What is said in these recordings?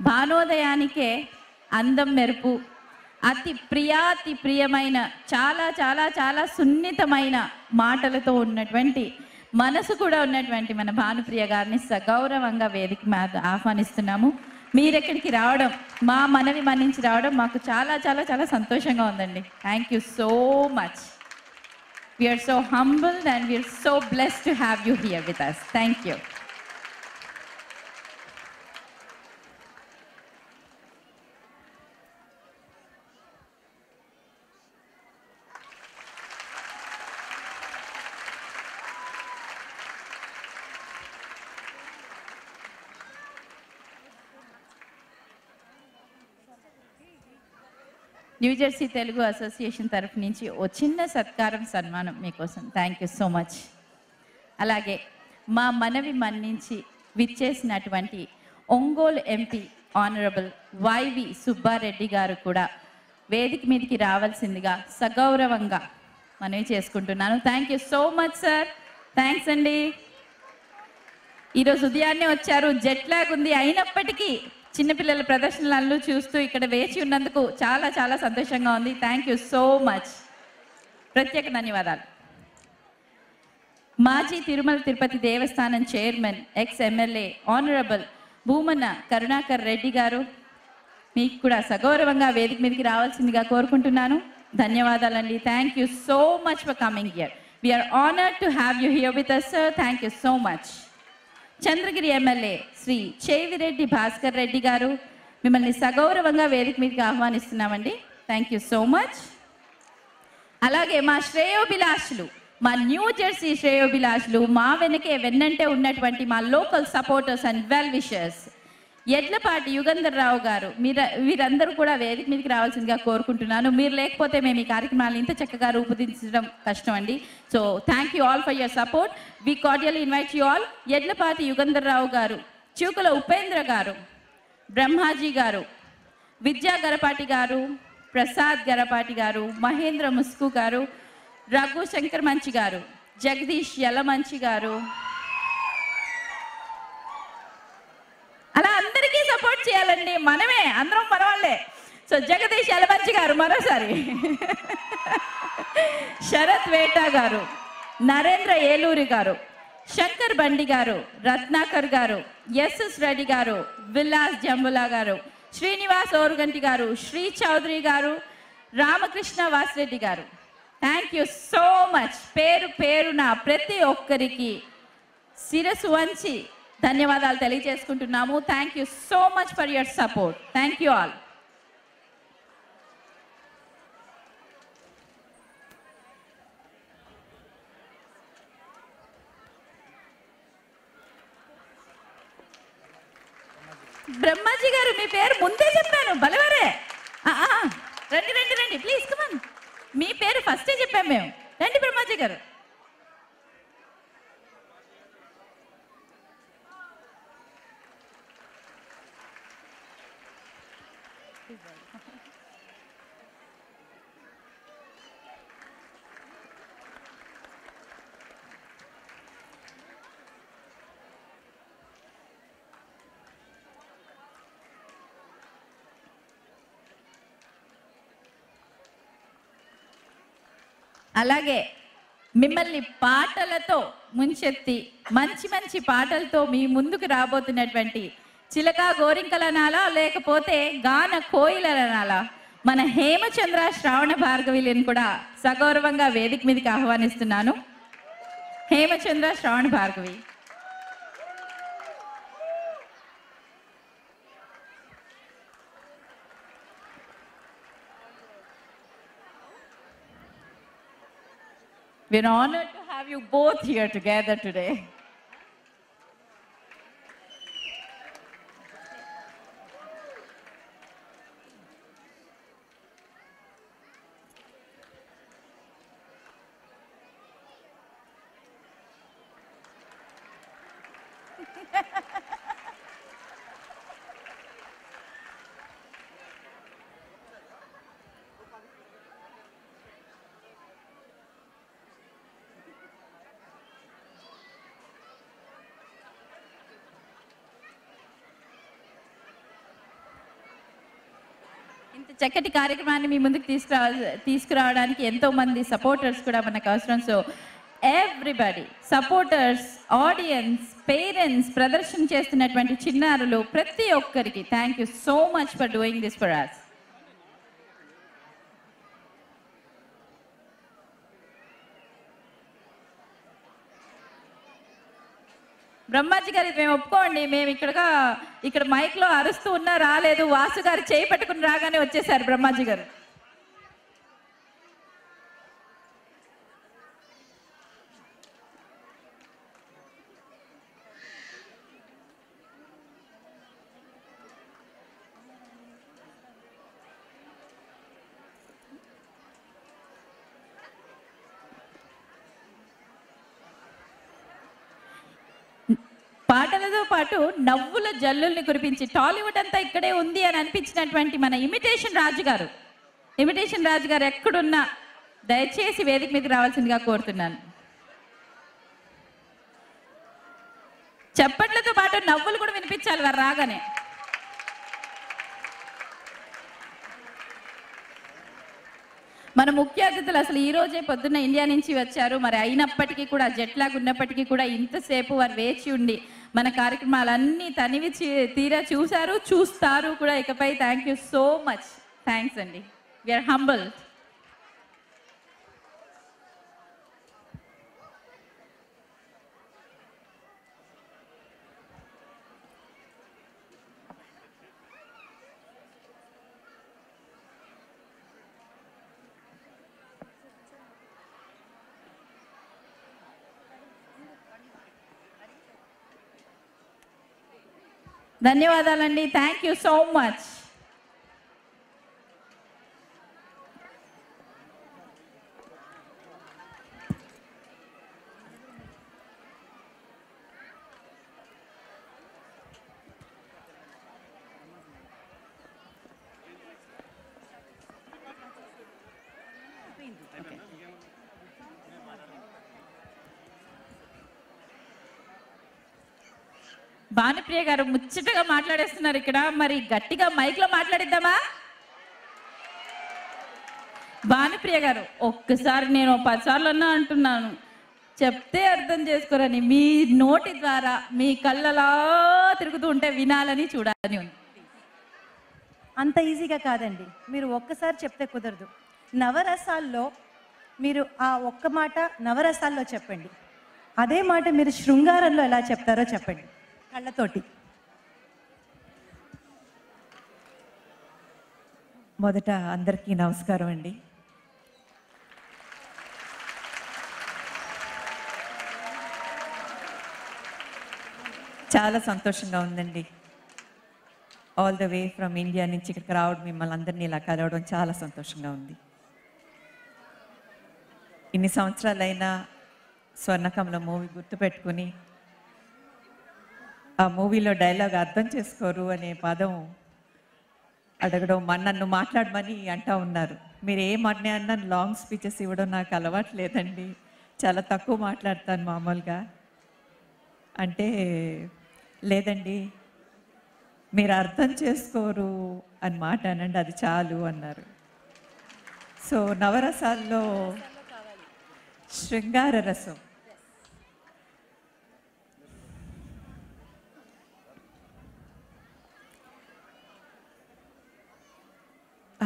భానోదయానికే అందం మెరుపు, అతి ప్రియమైన చాలా చాలా చాలా సున్నితమైన మాటలతో ఉన్నటువంటి మనసు కూడా ఉన్నటువంటి మన భానుప్రియ గారిని సగౌరవంగా వేదిక మీద ఆహ్వానిస్తున్నాము. మీరెక్కడికి రావడం, మా మనవి మన్నించి రావడం మాకు చాలా చాలా చాలా సంతోషంగా ఉందండి. Thank you so much. We're so humbled and we're so blessed to have you here with us. Thank you. New Jersey Telugu association తరఫు నుంచి ఓ చిన్న సత్కారం సన్మానం మీకోసం. Thank you so much. అలాగే మా మనవి మన్నించి విచ్చేసినటువంటి ఒంగోలు ఎంపీ ఆనరబుల్ వైవి సుబ్బారెడ్డి గారు కూడా వేదిక మీదకి రావాల్సిందిగా సగౌరవంగా మనవి చేసుకుంటున్నాను. Thank you so much sir. Thanks అండి. ఈరోజు ఉదయాన్నే వచ్చారు, జెట్ లాగ్ ఉంది, అయినప్పటికీ చిన్నపిల్లల ప్రదర్శనలను చూస్తూ ఇక్కడ వేచి ఉన్నందుకు చాలా చాలా సంతోషంగా ఉంది. Thank you so much. ప్రత్యేక ధన్యవాదాలు. మాజీ Tirumala Tirupati Devasthanam chairman, ex MLA honourable Bhumana Karunakar Reddy గారు, మీకు కూడా సగౌరవంగా వేదిక మీదకి రావాల్సిందిగా కోరుకుంటున్నాను. ధన్యవాదాలండి. Thank you so much for coming here. We are honoured to have you here with us sir. Thank you so much. Chandragiri MLA Shri Chevireddy Bhaskar Reddy గారు, మిమ్మల్ని సగౌరవంగా వేదిక మీదకి ఆహ్వానిస్తున్నామండి. Thank you so much. అలాగే మా శ్రేయోభిలాషులు, మా న్యూ జెర్సీ శ్రేయోభిలాషులు, మా వెనకే వెన్నంటే ఉన్నటువంటి మా local supporters and well wishers, Yedlapati Yugandhar Rao గారు, వీరందరూ కూడా వేదిక మీదకి రావాల్సిందిగా కోరుకుంటున్నాను. మీరు లేకపోతే మేము ఈ కార్యక్రమాలను ఇంత చక్కగా రూపొందించడం కష్టం అండి. So thank you all for your support. We cordially invite you all. Yedlapati Yugandhar Rao గారు, చూకుల ఉపేంద్ర గారు, బ్రహ్మాజీ గారు, విద్యా గరపాటి గారు, ప్రసాద్ గరపాటి గారు, మహేంద్ర ముస్కు గారు, రఘు శంకర్ మంచి గారు, జగదీష్ యలమంచి గారు, అలా అందరికీ సపోర్ట్ చేయాలండి. మనమే అందరం మనవాళ్ళే. సో జగదీష్ యలమంచి గారు మరోసారి, శరత్ వేటా గారు, నరేంద్ర ఏలూరి గారు, శంకర్ బండి గారు, రత్నాకర్ గారు, ఎస్ఎస్ రెడ్డి గారు, విలాస్ జంబులా గారు, శ్రీనివాస్ ఓరుగంటి గారు, శ్రీ చౌదరి గారు, రామకృష్ణ వాసిరెడ్డి గారు, థ్యాంక్ యూ సో మచ్. పేరు పేరున ప్రతి ఒక్కరికి శిరస్సు వంచి ధన్యవాదాలు తెలియజేసుకుంటున్నాము. Thank you so much for your support. Thank you all. Brahmaji గారు, మీ పేరు ముందే చెప్పాను, బలవరే. రండి రండి రండి ప్లీజ్ కమన్. మీ పేరు ఫస్టే చెప్పాము మేము. రండి బ్రహ్మాజీ గారు. అలాగే మిమ్మల్ని పాటలతో ముంచెత్తి మంచి మంచి పాటలతో మీ ముందుకు రాబోతున్నటువంటి చిలక గోరింకలనాలా లేకపోతే గాన కోయిలనాలా మన హేమచంద్ర శ్రావణ భార్గవిలను కూడా సగౌరవంగా వేదిక మీదకి ఆహ్వానిస్తున్నాను. హేమచంద్ర శ్రావణ Bhargavi. We're honored to have you both here together today. చక్కటి కార్యక్రమాన్ని మీ ముందుకు తీసుకురావడానికి ఎంతో మంది సపోర్టర్స్ కూడా మనకు అవసరం. So everybody, supporters, audience, parents, ప్రదర్శన చేస్తున్నటువంటి చిన్నారులు, ప్రతి ఒక్కరికి thank you so much for doing this for us. Brahmaji గారు మేము ఒప్పుకోండి, మేము ఇక్కడ మైక్లో అరుస్తూ ఉన్నా రాలేదు, వాసు గారు చేయి పట్టుకుని రాగానే వచ్చేసారు బ్రహ్మాజీ గారు. పాటలతో పాటు నవ్వుల జల్లుల్ని కురిపించి టాలీవుడ్ అంతా ఇక్కడే ఉంది అని అనిపించినటువంటి మన ఇమిటేషన్ రాజు గారు ఎక్కడున్నా దయచేసి వేదిక మీదకి రావాల్సిందిగా కోరుతున్నాను. చప్పట్లతో పాటు నవ్వులు కూడా వినిపించాలి వారు రాగానే. మన ముఖ్య అతిథులు అసలు ఈ రోజే పొద్దున్న ఇండియా నుంచి వచ్చారు. మరి అయినప్పటికీ కూడా జెట్ లాగ్ ఉన్నప్పటికీ కూడా ఇంతసేపు వారు వేచి ఉండి మన కార్యక్రమాలన్నీ తనివి తీరా చూస్తారు కూడా. ఇకపై thank you so much. Thanks అండి. We are humble. ధన్యవాదాలండి. Thank you so much. Bhanupriya గారు ముచ్చటగా మాట్లాడేస్తున్నారు ఇక్కడ. మరి గట్టిగా మైక్ లో మాట్లాడిద్దామా? భానుప్రియ గారు ఒక్కసారి నేను 10 సార్లు అన్నా అంటున్నాను, చెప్తే అర్థం చేసుకోరని, మీ నోటి ద్వారా మీ కళ్ళలా తిరుగుతూ ఉంటే వినాలని చూడాలని ఉంది. అంత ఈజీగా కాదండి, మీరు ఒక్కసారి చెప్తే కుదరదు. నవరసాల్లో మీరు ఆ ఒక్క మాట నవరసాల్లో చెప్పండి, అదే మాట మీరు శృంగారంలో ఎలా చెప్తారో చెప్పండి కళ్ళతోటి. మొదట అందరికీ నమస్కారం అండి. చాలా సంతోషంగా ఉందండి. All the way from India నుంచి ఇక్కడికి రావడం, మిమ్మల్ని అందరినీ ఇలా కలవడం చాలా సంతోషంగా ఉంది. ఇన్ని సంవత్సరాలైనా స్వర్ణకమల మూవీ గుర్తుపెట్టుకుని ఆ మూవీలో డైలాగ్ అర్థం చేసుకోరు అనే పదం అడగడం, నన్ను మాట్లాడమని అంటూ ఉన్నారు. మీరు ఏ అన్నా లాంగ్ స్పీచెస్ ఇవ్వడం నాకు అలవాటు లేదండి, చాలా తక్కువ మాట్లాడతాను మామూలుగా. అంటే లేదండి, మీరు అర్థం చేసుకోరు అని మాట అనండి, అది చాలు అన్నారు. సో నవరసాల్లో శృంగార రసం,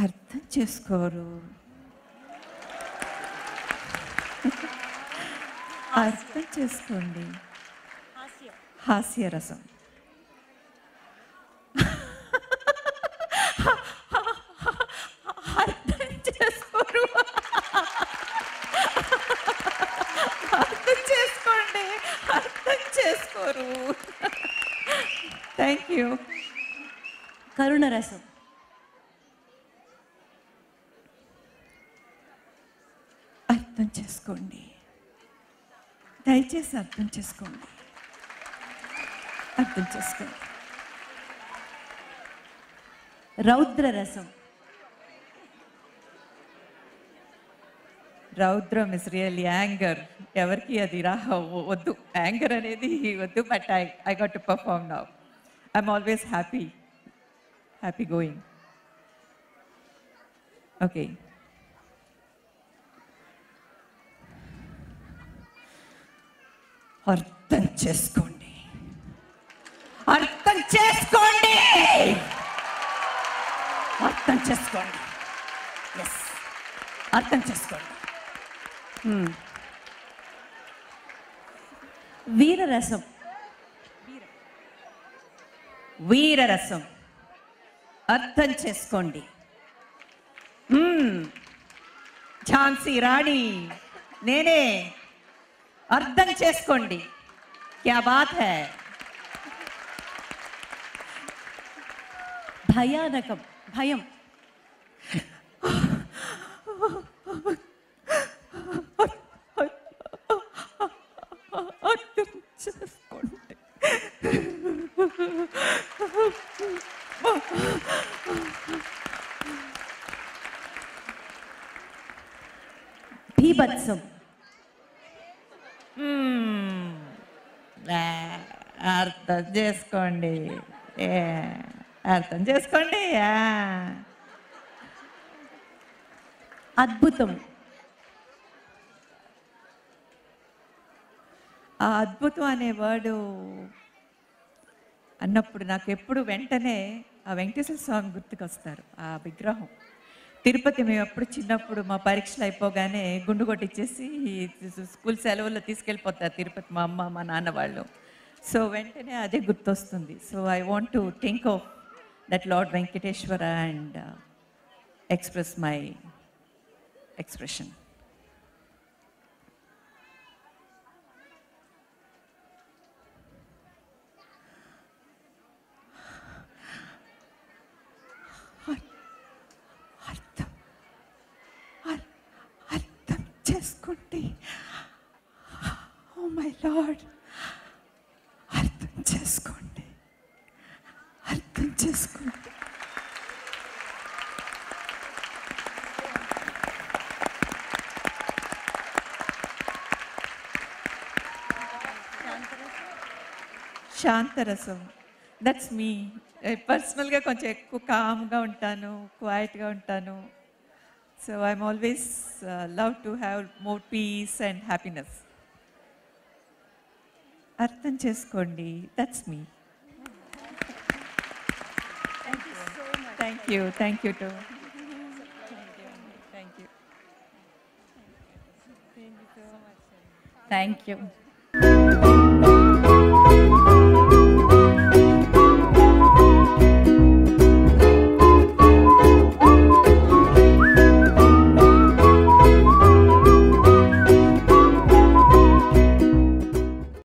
అర్థం చేసుకోరు, అర్థం చేసుకోండి. హాస్యరసం, అర్థం చేసుకోరు, అర్థం చేసుకోండి, అర్థం చేసుకోరు. Thank you. కరుణరసం, అర్థం చేసుకోండి, దయచేసి అర్థం చేసుకోండి, అర్థం చేసుకోండి. రౌద్రరసం, రౌద్రం ఇస్ రియల్లీ యాంగర్. ఎవరికి అది వద్దు, యాంగర్ అనేది వద్దు. But I got to perform now. I'm always happy going. Okay. అర్థం చేసుకోండి, అర్థం చేసుకోండి, అర్థం చేసుకోండి. ఎస్, అర్థం చేసుకోండి. వీరరసం. వీరరసం అర్థం చేసుకోండి. ఝాన్సీ రాణి నేనే, అర్థం చేసుకోండి. క్యా బాత్ హై. భయానకం, భయం. అర్థం చేసుకోండి. బీభత్సం. అర్థం చేసుకోండి, అర్థం చేసుకోండి. అద్భుతం. ఆ అద్భుతం అనే వర్డు అన్నప్పుడు నాకు ఎప్పుడు వెంటనే ఆ వెంకటేశ్వర స్వామి గుర్తుకొస్తారు. ఆ విగ్రహం తిరుపతి మేము ఎప్పుడు చిన్నప్పుడు మా పరీక్షలు అయిపోగానే గుండు కొట్టించేసి స్కూల్ సెలవుల్లో తీసుకెళ్ళిపోతారు తిరుపతి మా అమ్మ మా నాన్న వాళ్ళు. సో వెంటనే అదే గుర్తొస్తుంది. So I want to think of that lord Venkateswara and express my expression. అర్థం చేసుకోండి. ఓ మై లార్డ్, అర్థం చేసుకోండి, అర్థం చేసుకోండి. శాంతరసం, దట్స్ మీ. పర్సనల్గా కొంచెం ఎక్కువ కామ్గా ఉంటాను, క్వైట్గా ఉంటాను. So I'm always love to have more peace and happiness. అర్థం చేసుకోండి, that's me. Thank you, thank you to thank you.